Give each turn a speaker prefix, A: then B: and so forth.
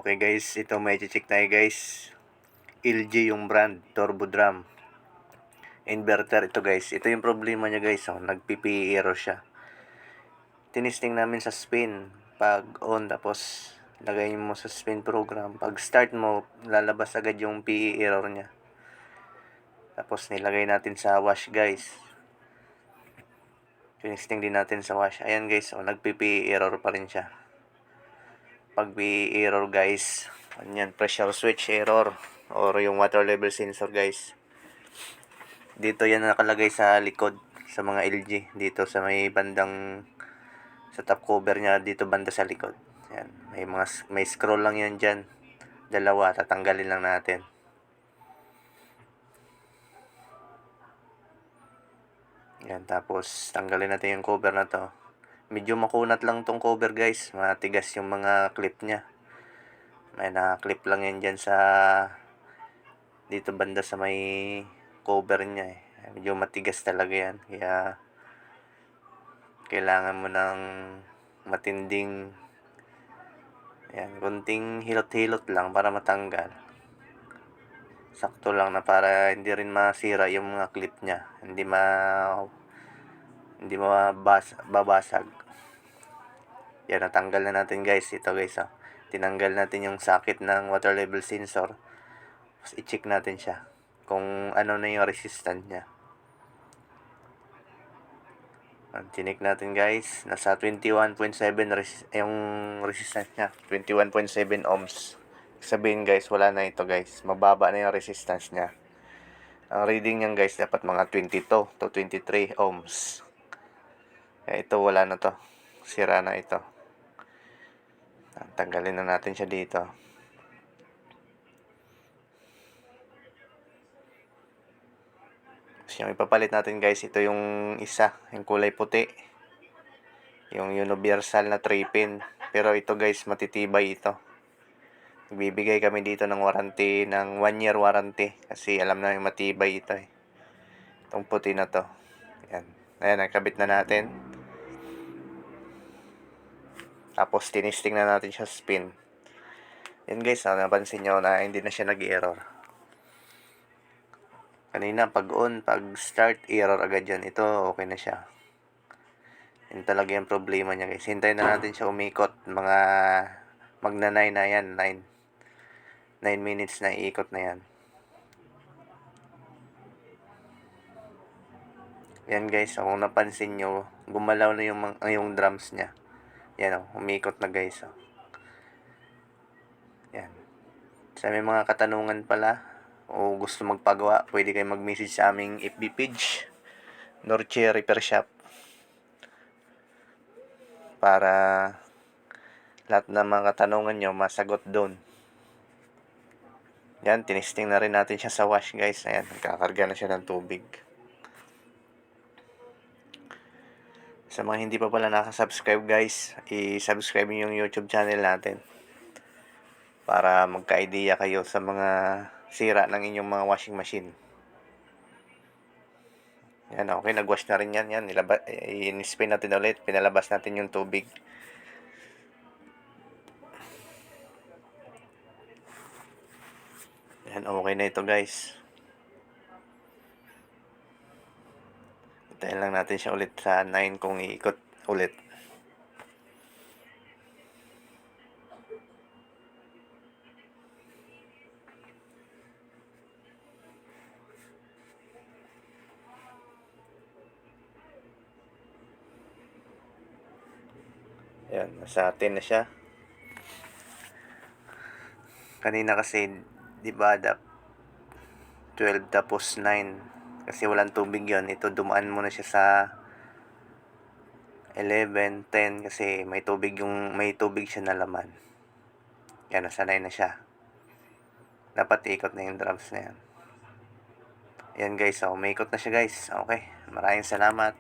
A: Okay guys, ito may check tayo guys. LG yung brand, turbo drum. Inverter ito guys. Ito yung problema niya guys. Nag-PPE error siya. Tinisting namin sa spin. Pag on tapos lagay mo sa spin program. Pag start mo, lalabas agad yung PE error niya. Tapos nilagay natin sa wash guys. Tinisting din natin sa wash. Ayan guys, nag-PPE error pa rin siya. Pag PE error guys, yan, pressure switch error or yung water level sensor guys. Dito yan nakalagay sa likod sa mga LG, dito sa may bandang sa top cover niya, dito banda sa likod. Yan, may scroll lang yan diyan. Dalawa, tatanggalin lang natin. Yan, tapos tanggalin natin yung cover na to. Medyo makunat lang tong cover guys, matigas yung mga clip niya. May na-clip lang yan dyan sa dito banda sa may cover niya Medyo matigas talaga yan. Kaya kailangan mo ng matinding kunting hilot-hilot lang para matanggal. Sakto lang na para hindi rin masira yung mga clip niya. Hindi babasag. Yan, natanggal na natin guys. Ito guys, tinanggal natin yung socket ng water level sensor. Tapos i-check natin siya kung ano na yung resistance niya. Chinik natin guys, nasa 21.7 yung resistance niya, 21.7 ohms. Sabihin guys, wala na ito guys, mababa na yung resistance niya. Ang reading niyan guys, dapat mga 22 to 23 ohms. Kaya ito, wala na to, sira na ito. Tanggalin na natin siya dito. So, yung ipapalit natin guys, ito yung isa, yung kulay puti, yung universal na 3-pin. Pero ito guys, matitibay ito. Bibigay kami dito ng warranty, ng 1 year warranty. Kasi alam na yung matibay ito Itong puti na to. Ayan. Ayan, nakabit na natin. Tapos tinisting na natin siya spin. Yan guys, napansin nyo na hindi na siya nag-error. Kanina pag on, pag start, error agad yan. Ito, okay na siya. Yan talaga yung problema niya guys. Hintayin na natin siya umikot. Magna 9 na yan. 9 minutes na iikot na yan. Yan guys, kung napansin nyo, gumalaw na yung drums niya. Yan umikot na guys. Yan. Sa may mga katanungan pala, o gusto magpagawa, pwede kayo mag-message sa aming FB page, Norche Repair Shop, para lahat ng mga katanungan nyo masagot doon. Yan, tinisting na rin natin siya sa wash guys. Ayan, nagkakarga na siya ng tubig. Sa mga hindi pa pala nakasubscribe guys, i-subscribe nyo yung YouTube channel natin para magka-idea kayo sa mga sira ng inyong mga washing machine. Yan, okay, nag-wash na rin yan. In-spin natin ulit, pinalabas natin yung tubig. Yan, okay na ito guys. Hintayin lang natin siya ulit sa 9 kung iikot ulit. Yan, nasa 10 na siya. Kanina kasi, di ba, 12 tapos 9. Kasi walang tubig yon. Ito, dumaan muna siya sa 11, 10 kasi may tubig siya na laman. Yan, nasa 9 na siya. Dapat ikot na yung drums na yan. Yan guys, may ikot na siya guys. Okay, maraming salamat.